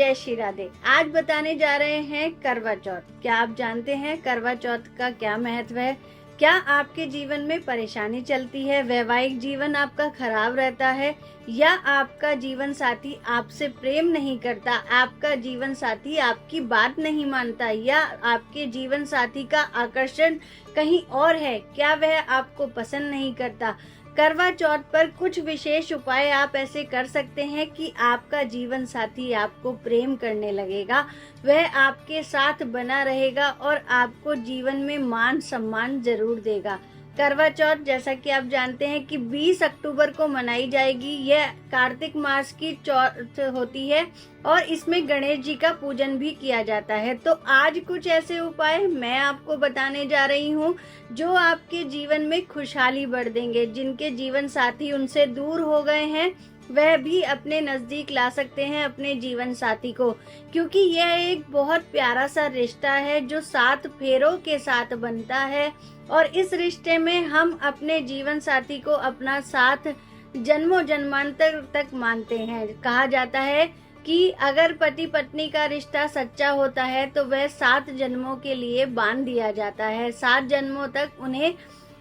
जय श्री राधे। आज बताने जा रहे हैं करवा चौथ। क्या आप जानते हैं करवा चौथ का क्या महत्व है? क्या आपके जीवन में परेशानी चलती है, वैवाहिक जीवन आपका खराब रहता है, या आपका जीवन साथी आपसे प्रेम नहीं करता, आपका जीवन साथी आपकी बात नहीं मानता, या आपके जीवन साथी का आकर्षण कहीं और है, क्या वह आपको पसंद नहीं करता? करवा चौथ पर कुछ विशेष उपाय आप ऐसे कर सकते हैं कि आपका जीवन साथी आपको प्रेम करने लगेगा, वह आपके साथ बना रहेगा और आपको जीवन में मान सम्मान जरूर देगा। करवा चौथ जैसा कि आप जानते हैं कि 20 अक्टूबर को मनाई जाएगी। यह कार्तिक मास की चौथ होती है और इसमें गणेश जी का पूजन भी किया जाता है। तो आज कुछ ऐसे उपाय मैं आपको बताने जा रही हूँ जो आपके जीवन में खुशहाली भर देंगे। जिनके जीवन साथी उनसे दूर हो गए हैं वह भी अपने नजदीक ला सकते हैं अपने जीवन साथी को, क्योंकि यह एक बहुत प्यारा सा रिश्ता है जो 7 फेरों के साथ बनता है और इस रिश्ते में हम अपने जीवन साथी को अपना साथ जन्मों जन्मांतर तक मानते हैं। कहा जाता है कि अगर पति पत्नी का रिश्ता सच्चा होता है तो वह 7 जन्मों के लिए बांध दिया जाता है। 7 जन्मों तक उन्हें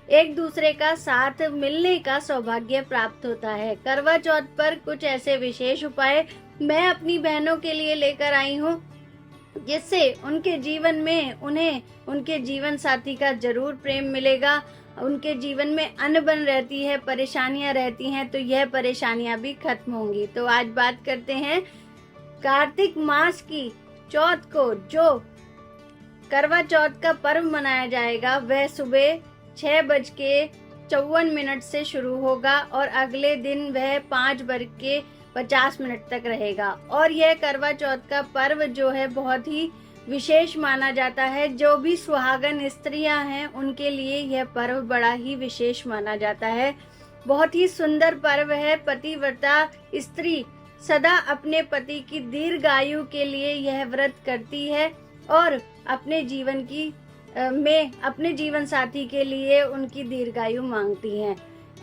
एक दूसरे का साथ मिलने का सौभाग्य प्राप्त होता है। करवा चौथ पर कुछ ऐसे विशेष उपाय मैं अपनी बहनों के लिए लेकर आई हूँ जिससे उनके जीवन में उन्हें उनके जीवन साथी का जरूर प्रेम मिलेगा। उनके जीवन में अनबन रहती है, परेशानियां रहती हैं, तो यह परेशानियां भी खत्म होंगी। तो आज बात करते हैं कार्तिक मास की चौथ को। जो करवा चौथ का पर्व मनाया जाएगा वह सुबह 6:54 से शुरू होगा और अगले दिन वह 5:50 तक रहेगा। और यह करवा चौथ का पर्व जो है बहुत ही विशेष माना जाता है। जो भी सुहागन स्त्रियां हैं उनके लिए यह पर्व बड़ा ही विशेष माना जाता है। बहुत ही सुंदर पर्व है। पतिव्रता स्त्री सदा अपने पति की दीर्घायु के लिए यह व्रत करती है और अपने जीवन साथी के लिए उनकी दीर्घायु मांगती हैं।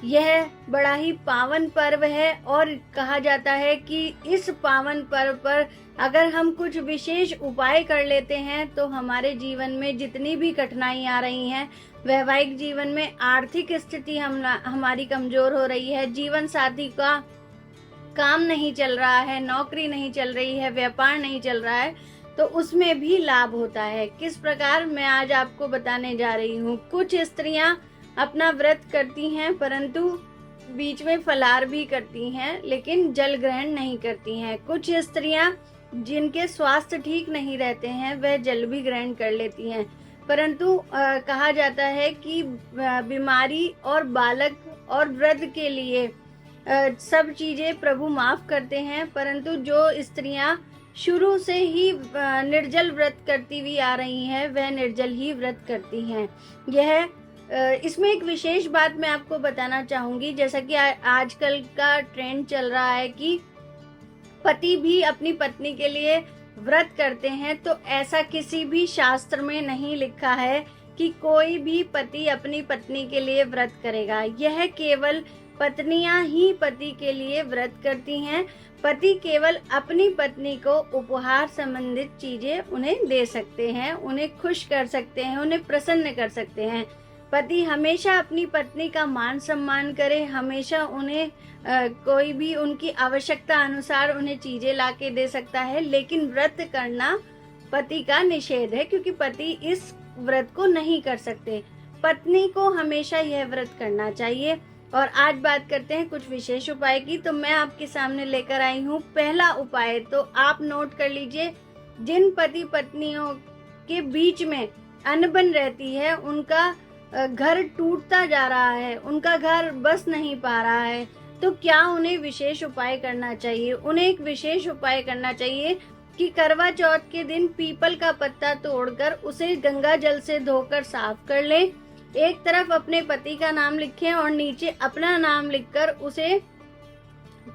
यह बड़ा ही पावन पर्व है और कहा जाता है कि इस पावन पर्व पर अगर हम कुछ विशेष उपाय कर लेते हैं तो हमारे जीवन में जितनी भी कठिनाई आ रही हैं, वैवाहिक जीवन में आर्थिक स्थिति हमारी कमजोर हो रही है, जीवन साथी का काम नहीं चल रहा है, नौकरी नहीं चल रही है, व्यापार नहीं चल रहा है, तो उसमें भी लाभ होता है। किस प्रकार मैं आज आपको बताने जा रही हूँ। कुछ स्त्रियां अपना व्रत करती हैं परंतु बीच में फलाहार भी करती हैं लेकिन जल ग्रहण नहीं करती हैं। कुछ स्त्रियां जिनके स्वास्थ्य ठीक नहीं रहते हैं वह जल भी ग्रहण कर लेती हैं, परंतु कहा जाता है कि बीमारी और बालक और वृद्ध के लिए सब चीजें प्रभु माफ करते हैं। परंतु जो स्त्रियां शुरू से ही निर्जल व्रत करती हुई आ रही हैं वह निर्जल ही व्रत करती हैं। यह इसमें एक विशेष बात मैं आपको बताना चाहूंगी। जैसा कि आजकल का ट्रेंड चल रहा है कि पति भी अपनी पत्नी के लिए व्रत करते हैं, तो ऐसा किसी भी शास्त्र में नहीं लिखा है कि कोई भी पति अपनी पत्नी के लिए व्रत करेगा। यह केवल पत्नियां ही पति के लिए व्रत करती हैं। पति केवल अपनी पत्नी को उपहार संबंधित चीजें उन्हें दे सकते हैं, उन्हें खुश कर सकते हैं, उन्हें प्रसन्न कर सकते हैं। पति हमेशा अपनी पत्नी का मान सम्मान करे, हमेशा उन्हें कोई भी उनकी आवश्यकता अनुसार उन्हें चीजें लाके दे सकता है, लेकिन व्रत करना पति का निषेध है क्योंकि पति इस व्रत को नहीं कर सकते। पत्नी को हमेशा यह व्रत करना चाहिए। और आज बात करते हैं कुछ विशेष उपाय की। तो मैं आपके सामने लेकर आई हूँ पहला उपाय, तो आप नोट कर लीजिए। जिन पति पत्नियों के बीच में अनबन रहती है, उनका घर टूटता जा रहा है, उनका घर बस नहीं पा रहा है, तो क्या उन्हें विशेष उपाय करना चाहिए? उन्हें एक विशेष उपाय करना चाहिए कि करवा चौथ के दिन पीपल का पत्ता तोड़कर उसे गंगा जल से धोकर साफ कर लें। एक तरफ अपने पति का नाम लिखें और नीचे अपना नाम लिखकर उसे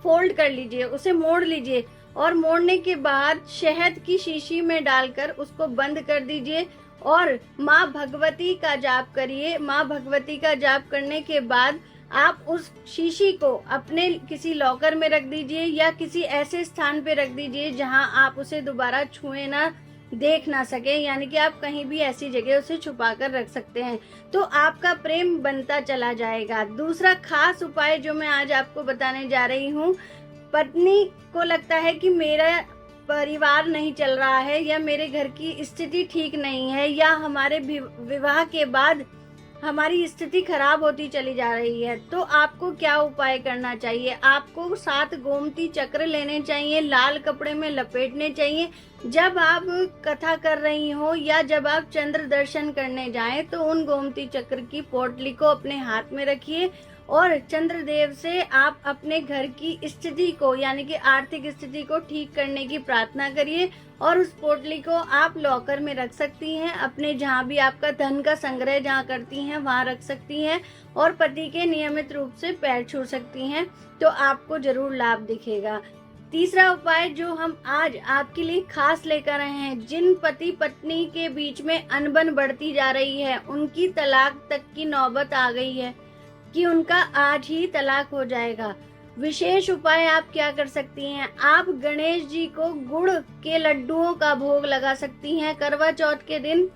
फोल्ड कर लीजिए, उसे मोड़ लीजिए और मोड़ने के बाद शहद की शीशी में डालकर उसको बंद कर दीजिए और माँ भगवती का जाप करिए। माँ भगवती का जाप करने के बाद आप उस शीशी को अपने किसी लॉकर में रख दीजिए या किसी ऐसे स्थान पे रख दीजिए जहां आप उसे दोबारा छुए ना, देख ना सके, यानी कि आप कहीं भी ऐसी जगह उसे छुपा कर रख सकते हैं, तो आपका प्रेम बनता चला जाएगा। दूसरा खास उपाय जो मैं आज आपको बताने जा रही हूँ, पत्नी को लगता है कि मेरा परिवार नहीं चल रहा है या मेरे घर की स्थिति ठीक नहीं है या हमारे विवाह के बाद हमारी स्थिति खराब होती चली जा रही है, तो आपको क्या उपाय करना चाहिए? आपको 7 गोमती चक्र लेने चाहिए, लाल कपड़े में लपेटने चाहिए। जब आप कथा कर रही हो या जब आप चंद्र दर्शन करने जाएं तो उन गोमती चक्र की पोटली को अपने हाथ में रखिए और चंद्रदेव से आप अपने घर की स्थिति को, यानी कि आर्थिक स्थिति को ठीक करने की प्रार्थना करिए और उस पोटली को आप लॉकर में रख सकती हैं, अपने जहाँ भी आपका धन का संग्रह जहाँ करती हैं वहाँ रख सकती हैं और पति के नियमित रूप से पैर छू सकती हैं, तो आपको जरूर लाभ दिखेगा। तीसरा उपाय जो हम आज आपके लिए खास लेकर आए हैं, जिन पति पत्नी के बीच में अनबन बढ़ती जा रही है, उनकी तलाक तक की नौबत आ गई है कि उनका आज ही तलाक हो जाएगा। विशेष उपाय आप क्या कर सकती हैं? आप गणेश जी को गुड़ के लड्डुओं का भोग लगा सकती हैं। करवा चौथ के दिन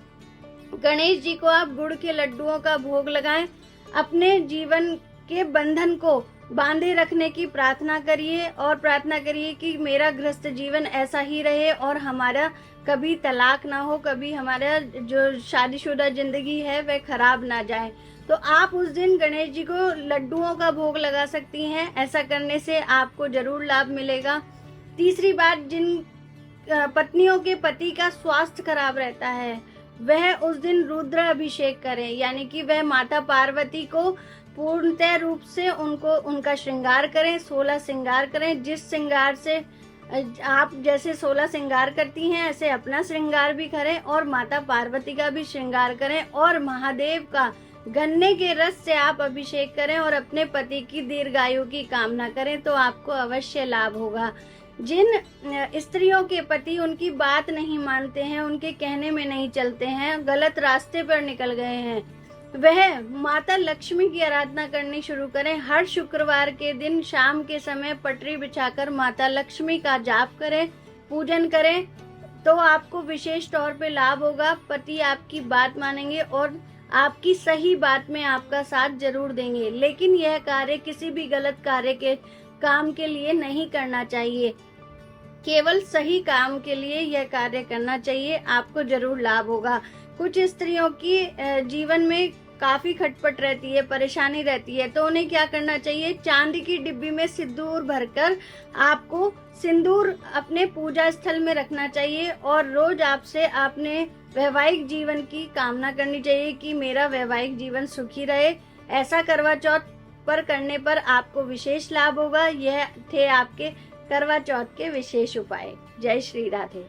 गणेश जी को आप गुड़ के लड्डुओं का भोग लगाएं। अपने जीवन के बंधन को बांधे रखने की प्रार्थना करिए और प्रार्थना करिए कि मेरा गृहस्थ जीवन ऐसा ही रहे और हमारा कभी तलाक ना हो, कभी हमारा जो शादीशुदा जिंदगी है वह खराब ना जाए। तो आप उस दिन गणेश जी को लड्डुओं का भोग लगा सकती हैं। ऐसा करने से आपको जरूर लाभ मिलेगा। तीसरी बात, जिन पत्नियों के पति का स्वास्थ्य खराब रहता है वह उस दिन रुद्र अभिषेक करें, यानी कि वह माता पार्वती को पूर्णतः रूप से उनका श्रृंगार करें, 16 श्रृंगार करें। जिस श्रृंगार से आप जैसे 16 श्रृंगार करती हैं ऐसे अपना श्रृंगार भी करें और माता पार्वती का भी श्रृंगार करें और महादेव का गन्ने के रस से आप अभिषेक करें और अपने पति की दीर्घायु की कामना करें, तो आपको अवश्य लाभ होगा। जिन स्त्रियों के पति उनकी बात नहीं मानते हैं, उनके कहने में नहीं चलते हैं, गलत रास्ते पर निकल गए हैं, वह माता लक्ष्मी की आराधना करनी शुरू करें। हर शुक्रवार के दिन शाम के समय पटरी बिछाकर माता लक्ष्मी का जाप करें, पूजन करें, तो आपको विशेष तौर पे लाभ होगा। पति आपकी बात मानेंगे और आपकी सही बात में आपका साथ जरूर देंगे। लेकिन यह कार्य किसी भी गलत कार्य के काम के लिए नहीं करना चाहिए, केवल सही काम के लिए यह कार्य करना चाहिए, आपको जरूर लाभ होगा। कुछ स्त्रियों की जीवन में काफी खटपट रहती है, परेशानी रहती है, तो उन्हें क्या करना चाहिए? चांदी की डिब्बी में सिंदूर भरकर आपको सिंदूर अपने पूजा स्थल में रखना चाहिए और रोज आपसे अपने वैवाहिक जीवन की कामना करनी चाहिए कि मेरा वैवाहिक जीवन सुखी रहे। ऐसा करवा चौथ पर करने पर आपको विशेष लाभ होगा। यह थे आपके करवा चौथ के विशेष उपाय। जय श्री राधे।